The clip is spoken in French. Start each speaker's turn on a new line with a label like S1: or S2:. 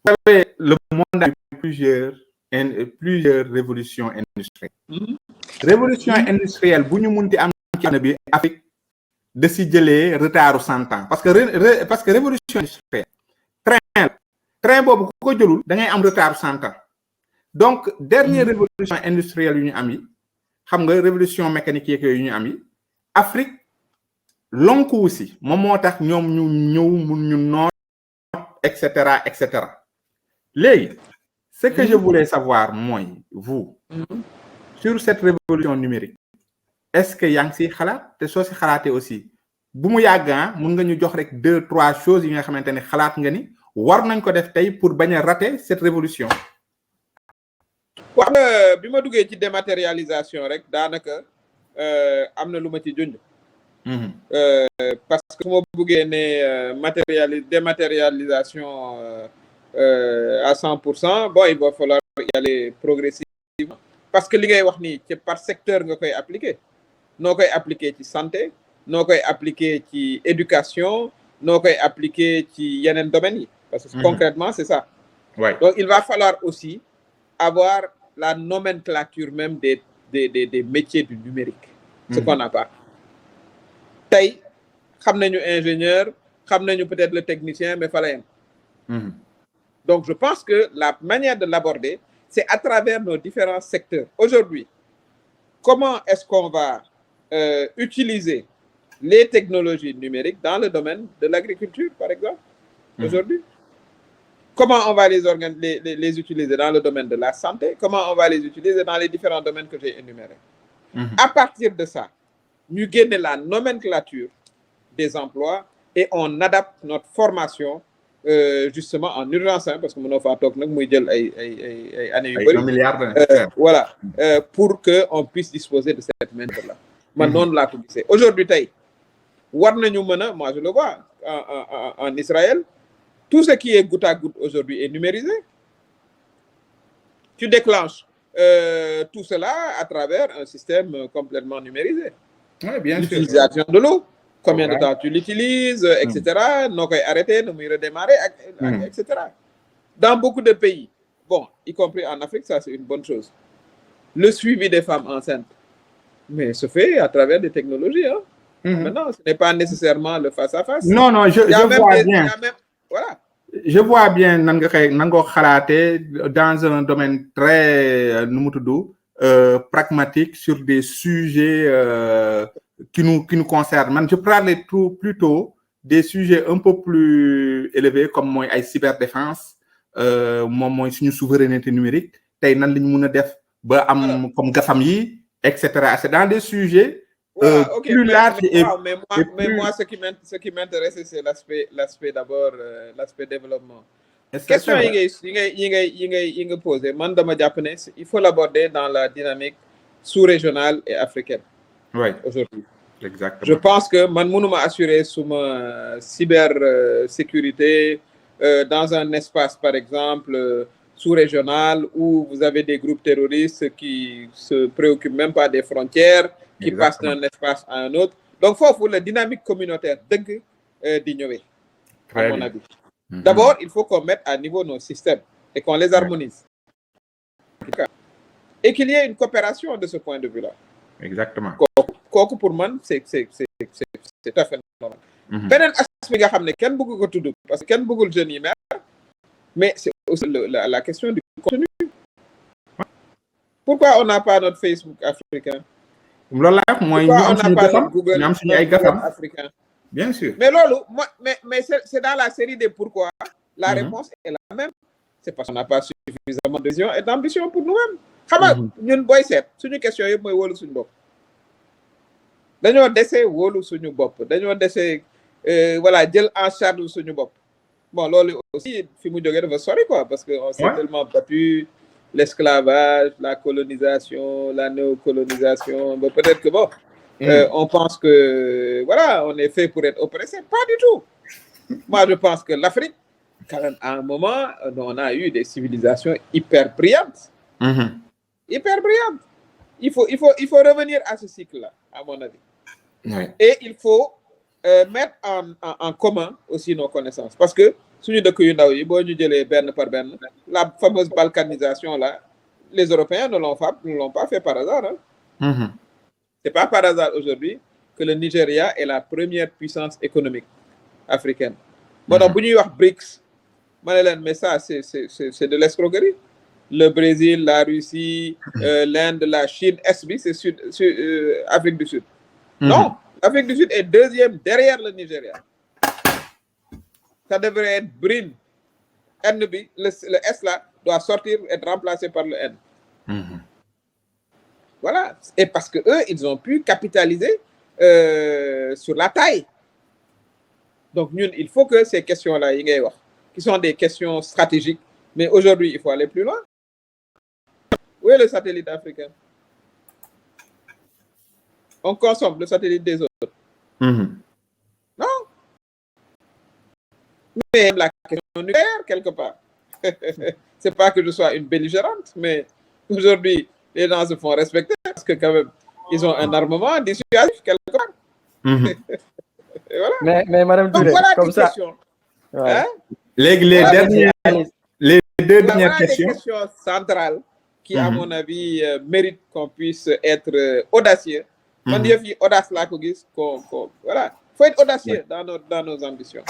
S1: savez, le monde a eu plusieurs révolutions industrielles. Révolution industrielle, bu ñu munti am ci àdduna bi Afrique de si jëlee retardu 100 ans parce que révolution industrielle train boobu ku ko jëlul da ngay am retardu 100 ans donc dernière révolution industrielle yu ñu am yi xam nga révolution mécanique yeeg yooyu ñu am yi Afrique lonku aussi moom moo tax ñoom ñu ñëw mun ñu noot et cetera léegi ce que je voulais savoir mooy vous sur cette révolution numérique est-ce que yaa ngi siy xalaat te soo si xalaatee aussi bu mu yàgg mun nga ñu jox rek 2-3 choses yi nga xamante ne xalaat nga ni war nañ ko def tey pour bañ a rater cette révolution.
S2: wax nga bi ma duggee ci dématérialisation rek daanaka am na lu ma ci junj. parce que su ma buggee ne dématérialisation à 100%, bon, il va falloir y aller progressivement. Parce que li ngay wax nii ci par secteur nga koy appliquer noo koy appliquer ci santé noo koy appliquer ci éducation noo koy appliquer ci yeneen domaines yi parce que concrètement c'est ça.
S1: Ouais.
S2: Donc il va falloir aussi avoir la nomenclature même des métiers du numérique. Ce qu'on n'a pas. Tey xam nañu ingénieur xam nañu peut-être le technicien mais fa la yem. Donc je pense que la manière de l'aborder c'est à travers nos différents secteurs. Aujourd'hui, comment est-ce qu'on va utiliser les technologies numériques dans le domaine de l'agriculture, par exemple, aujourd'hui? Comment on va les utiliser dans le domaine de la santé? Comment on va les utiliser dans les différents domaines que j'ai énumérés? À partir de ça, nous gagnons la nomenclature des emplois et on adapte notre formation justement en urgence, parce que mon offre année voilà, pour qu'on puisse disposer de cette main-là. Maintenant, aujourd'hui, moi je le vois en Israël, tout ce qui est goutte à goutte aujourd'hui est numérisé. Tu déclenches tout cela à travers un système complètement numérisé.
S1: Oui, bien sûr.
S2: L'utilisation de l'eau. Combien de temps tu l'utilises, etc. Non, arrêter, non, redémarrer, etc. Dans beaucoup de pays, bon, y compris en Afrique, ça c'est une bonne chose. Le suivi des femmes enceintes, mais se fait à travers des technologies. Hein. Maintenant, ce n'est pas nécessairement le face-à-face.
S1: Non, non, je vois bien.
S2: Voilà.
S1: Je vois bien nango khalate dans un domaine très pragmatique sur des sujets qui nous concernent. Je parlais plutôt des sujets un peu plus élevés comme moi cyberdéfense, moi suñu souveraineté numérique, tay nan lañ mëna def ba am comme gafam yi, etc. C'est dans des sujets plus larges
S2: mais moi ce qui m'intéresse c'est l'aspect d'abord l'aspect développement. Question yi nga poser man dama japp né il faut l'aborder dans la dynamique sous-régionale et africaine.
S1: Oui.
S2: Aujourd'hui.
S1: Exactement.
S2: Je pense que man mënuma assurer suma cybersécurité dans un espace par exemple sous-régional où vous avez des groupes terroristes qui se préoccupent même pas des frontières, qui passent d'un espace à un autre. Donc faut la dynamique communautaire d'ignorer, à mon avis. D'abord, il faut qu'on mette à niveau nos systèmes et qu'on les harmonise. Et qu'il y ait une coopération de ce point de vue-là.
S1: Exactement.
S2: Pour moi, c'est tout à fait normal. Benen aspect nga xamné kenn bëgg ko tudd parce que kenn bëggul jeunes yi mais c'est aussi la question du contenu. Pourquoi on n'a pas notre Facebook africain?
S1: Pourquoi on n'a pas notre Google
S2: africain?
S1: Bien sûr.
S2: Mais lolo, mais c'est dans la série des pourquoi. La réponse est la même. C'est parce qu'on n'a pas suffisamment de vision et d'ambition pour nous-mêmes. Xam nga ñun boy set suñu question yëpp mooy wóolu suñu bopp. Dañoo dese wóolu suñu bopp. Dañoo dese voilà jël en charge suñu bopp. Bon loolu aussi fi mu jógee dafa sori quoi parce que on s'est tellement battu l'esclavage, la colonisation, la néocolonisation. Bon, peut-être que bon, on pense que voilà, on est fait pour être oppressé. Pas du tout. Moi, je pense que l'Afrique, quand même, à un moment, on a eu des civilisations hyper brillantes. Hyper brillantes. Il faut revenir à ce cycle-là, à mon avis. Et il faut mettre en commun aussi nos connaissances. Parce que suñu dëkk yu ndaw yi boo ñu jëlee benn par benn la fameuse balkanisation là les Européens ne l'ont pas fait par hasard hein. C'est pas par hasard aujourd'hui que le Nigeria est la première puissance économique africaine. Bon donc bu ñuy wax BRICS ma ne leen mais ça c'est de l'escroquerie. Le Brésil, la Russie, l'Inde, la Chine, est bi c'est Afrique du Sud. Non, l'Afrique du Sud est deuxième derrière le Nigeria. Ça devrait être BRIN. N bi, le S là doit sortir, être remplacé par le N. Voilà. Et parce que eux, ils ont pu capitaliser sur la taille. Donc, nous, il faut que ces questions-là, qui sont des questions stratégiques, mais aujourd'hui, il faut aller plus loin. Où est le satellite africain? On consomme le satellite des autres. Non. Mais la question nucléaire, quelque part. C'est pas que je sois une belligérante, mais aujourd'hui, les gens se font respecter parce que quand même, ils ont un armement dissuasif, quelque part. Et voilà.
S3: Mais Madame Touré,
S2: voilà
S3: comme ça.
S2: Ouais. Hein?
S1: Les deux dernières questions.
S2: Des questions centrales qui, à mon avis, méritent qu'on puisse être audacieux. On dit audace là, voilà. Faut être audacieux dans nos ambitions.